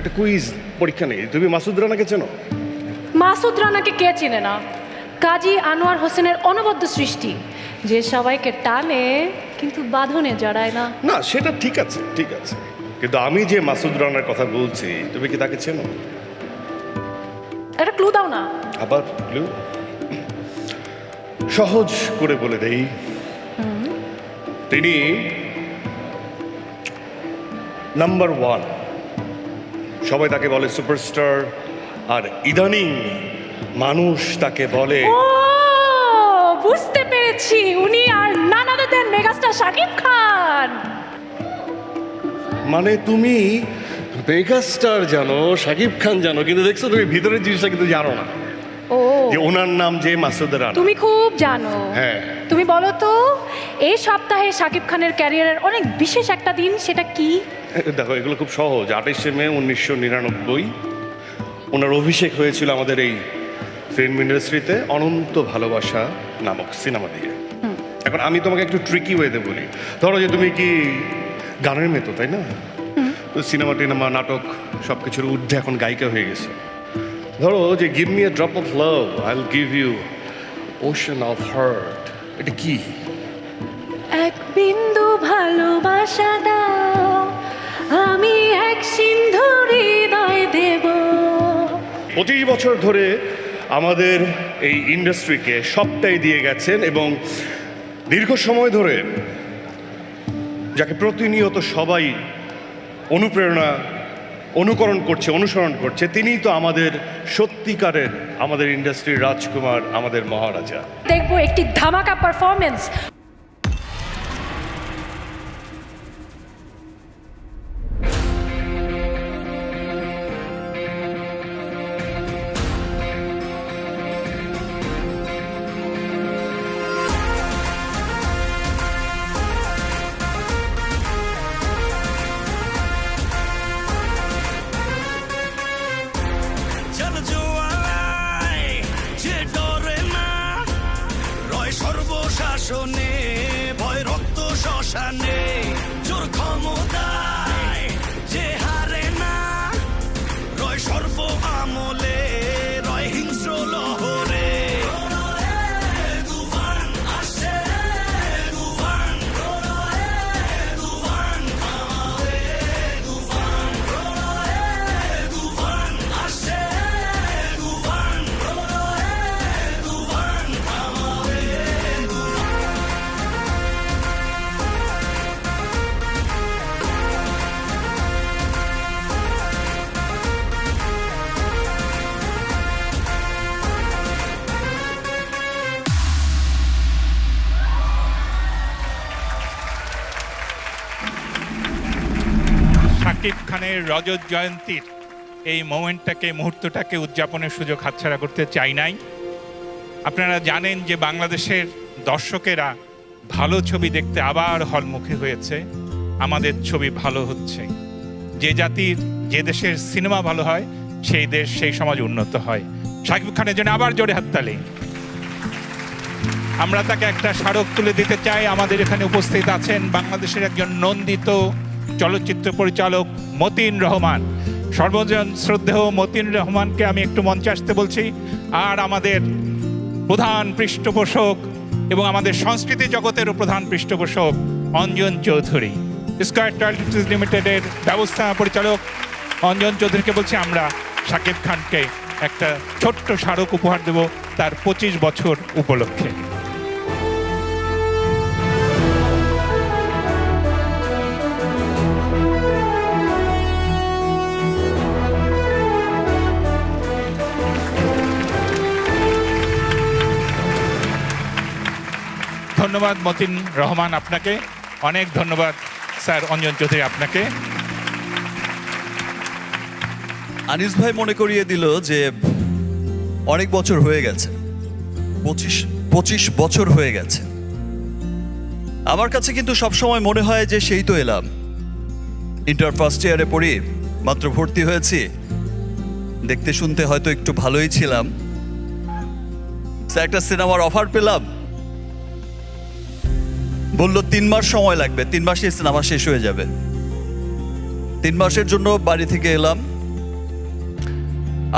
একটা কুইজ পরীক্ষা নেই। তুমি মাসুদ রানাকে চেনো? মাসুদ রানাকে কে চিনে না? কাজী আনোয়ার হোসেনের অনবদ্য সৃষ্টি, যে সবাইকে টানে কিন্তু বাঁধনে জড়ায় না। না, সেটা ঠিক আছে, ঠিক আছে, কিন্তু আমি যে মাসুদ রানার কথা বলছি, তুমি কি তাকে চেনো? একটা ক্লু দাও না। আবার ক্লু? সহজ করে বলে দেই, তিনি নাম্বার 1, সবাই তাকে বলে সুপারস্টার, আর ইদানিং মানুষ তাকে বলে ও বুঝতে পেরেছি, উনি আর নানাদের দেন মেগাস্টার শাকিব খান। মানে তুমি মেগাস্টার জানো, শাকিব খান জানো, কিন্তু দেখছো তুমি ভিতরের জিনিসটা কিন্তু জানো না, ও যে ওনার নাম যে মাসুদ রানা। তুমি খুব জানো। হ্যাঁ। তুমি বলো তো, এই সপ্তাহে শাকিব খানের ক্যারিয়ারের অনেক বিশেষ একটা দিন, সেটা কি? দেখো, এগুলো খুব সহজ। 28শে মে 1999 ওনার অভিষেক হয়েছিল আমাদের এই ফিল্ম ইন্ডাস্ট্রিতে অনন্ত ভালোবাসা নামক সিনেমা দিয়ে। এখন আমি তোমাকে একটু ট্রিকি ওয়েতে বলি, ধরো যে তুমি কি গানের মেতো, তাই না? তো সিনেমা টিনেমা নাটক সব কিছুর ঊর্ধ্বে এখন গায়িকা হয়ে গেছে। ধরো যে give me a drop of love, I will give you ocean of heart, এটা কি? এক বিন্দু ভালোবাসা দাও, আমি এক সিন্ধু হৃদয় দেব। 25 বছর ধরে আমাদের এই ইন্ডাস্ট্রিকে সবটাই দিয়ে গেছেন, এবং দীর্ঘ সময় ধরে যাকে প্রতিনিয়ত সবাই অনুপ্রেরণা অনুকরণ করছে, অনুসরণ করছে, তিনিই তো আমাদের সত্যিকারের আমাদের ইন্ডাস্ট্রির রাজকুমার, আমাদের মহারাজা। দেখবো একটি ধামাকা পারফরমেন্স। সর্বশাসনে ভয় রক্ত শ্মশানে জোর ক্ষমতায় যে হারে না, রয় সর্ব আমলে, রয় হিংস্র লহরে। তুফান আসে, তুফান তুফান আমারে, তুফান তুফান আসে, তুফান তুফান আমারে। শাকিব খানের রজত জয়ন্তীর এই মোমেন্টটাকে, মুহূর্তটাকে উদযাপনের সুযোগ হাতছাড়া করতে চাই নাই। আপনারা জানেন যে বাংলাদেশের দর্শকেরা ভালো ছবি দেখতে আবার হলমুখী হয়েছে। আমাদের ছবি ভালো হচ্ছে। যে জাতির, যে দেশের সিনেমা ভালো হয়, সেই দেশ, সেই সমাজ উন্নত হয়। শাকিব খানের জন্য আবার জোরে হাততালি। আমরা তাকে একটা স্মারক তুলে দিতে চাই। আমাদের এখানে উপস্থিত আছেন বাংলাদেশের একজন নন্দিত চলচ্চিত্র পরিচালক মতিন রহমান। সর্বজন শ্রদ্ধেয় মতিন রহমানকে আমি একটু মঞ্চে আসতে বলছি। আর আমাদের প্রধান পৃষ্ঠপোষক এবং আমাদের সংস্কৃতি জগতেরও প্রধান পৃষ্ঠপোষক অঞ্জন চৌধুরী, স্কয়ার টয়লেটস লিমিটেডের ব্যবস্থা পরিচালক অঞ্জন চৌধুরীকে বলছি আমরা শাকিব খানকে একটা ছোট্ট স্মারক উপহার দেব তার 25 বছর উপলক্ষে। ধন্যবাদ মতিন রহমান আপনাকে, অনেক ধন্যবাদ স্যার অঞ্জন চৌধুরী আপনাকে। আনিস ভাই মনে করিয়ে দিল যে অনেক বছর হয়ে গেছে, 25 বছর হয়ে গেছে। আমার কাছে কিন্তু সবসময় মনে হয় যে সেই তো এলাম, ইন্টার ফার্স্ট ইয়ারে পড়ি, মাত্র ভর্তি হয়েছি, দেখতে শুনতে হয়তো একটু ভালোই ছিলাম, একটা সিনেমার অফার পেলাম, বললো 3 মাস সময় লাগবে, 3 মাসে সিনেমা শেষ হয়ে যাবে। 3 মাসের জন্য বাড়ি থেকে এলাম,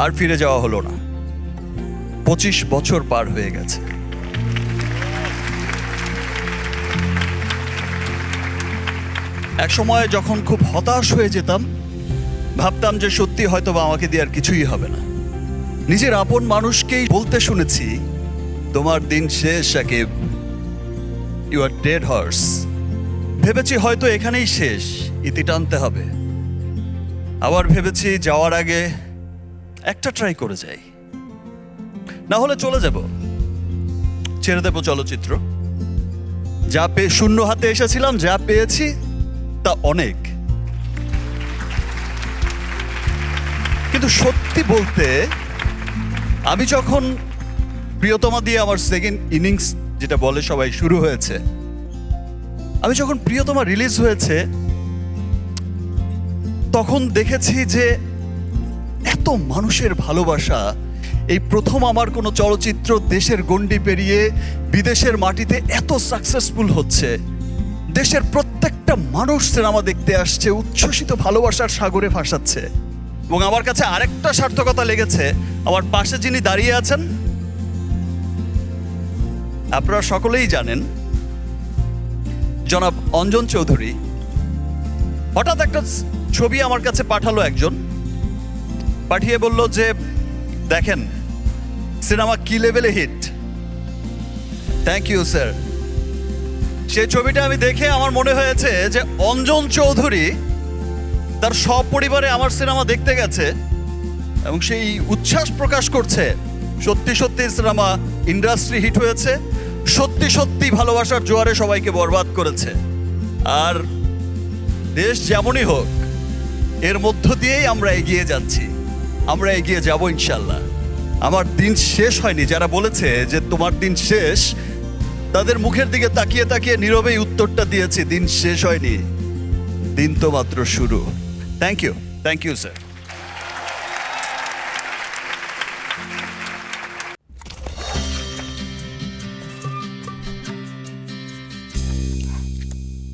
আর ফিরে যাওয়া হলো না। 25 বছর পার হয়ে গেছে। এক সময় যখন খুব হতাশ হয়ে যেতাম, ভাবতাম যে সত্যি হয়তো বা আমাকে দিয়ে আর কিছুই হবে না। নিজের আপন মানুষকেই বলতে শুনেছি, তোমার দিন শেষ Sakib, you are dead horse. ভেবেছি হয়তো এখানেই শেষ, ইতি টানতে হবে। আবার ভেবেছি যাওয়ার আগে একটা ট্রাই করে যাই, না হলে চলে যাব, ছেড়ে দেব চলচ্চিত্র। যা পেয়ে শূন্য হাতে এসেছিলাম, যা পেয়েছি তা অনেক। কিন্তু সত্যি বলতে, আমি যখন প্রিয়তমা দিয়ে আমার সেকেন্ড ইনিংস যেটা বলে সবাই শুরু হয়েছে, আমি যখন প্রিয়তমা রিলিজ হয়েছে তখন দেখেছি যে এত মানুষের ভালোবাসা। এই প্রথম আমার কোনো চলচ্চিত্র দেশের গণ্ডি পেরিয়ে বিদেশের মাটিতে এত সাকসেসফুল হচ্ছে। দেশের প্রত্যেকটা মানুষ সিনেমা দেখতে আসছে, উচ্ছ্বসিত ভালোবাসার সাগরে ভাসাচ্ছে। এবং আমার কাছে আরেকটা সার্থকতা লেগেছে, আমার পাশে যিনি দাঁড়িয়ে আছেন আপনারা সকলেই জানেন, জনাব অঞ্জন চৌধুরী। হঠাৎ একটা ছবি আমার কাছে পাঠালো একজন, পাঠিয়ে বলল যে দেখেন সিনেমা কি লেভেলে হিট। Thank you sir. সেই ছবিটা আমি দেখে আমার মনে হয়েছে যে অঞ্জন চৌধুরী তার সপরিবারে আমার সিনেমা দেখতে গেছে এবং সেই উচ্ছ্বাস প্রকাশ করছে। সত্যি সত্যি সিনেমা ইন্ডাস্ট্রি হিট হয়েছে, সত্যি সত্যি ভালোবাসার জোয়ারে সবাইকে বরবাদ করেছে। আর দেশ যেমনই হোক, এর মধ্য দিয়েই আমরা এগিয়ে যাচ্ছি, আমরা এগিয়ে যাব ইনশাল্লাহ। আমার দিন শেষ হয়নি। যারা বলেছে যে তোমার দিন শেষ, তাদের মুখের দিকে তাকিয়ে তাকিয়ে নীরবেই উত্তরটা দিয়েছি, দিন শেষ হয়নি, দিন তো মাত্র শুরু। Thank you sir.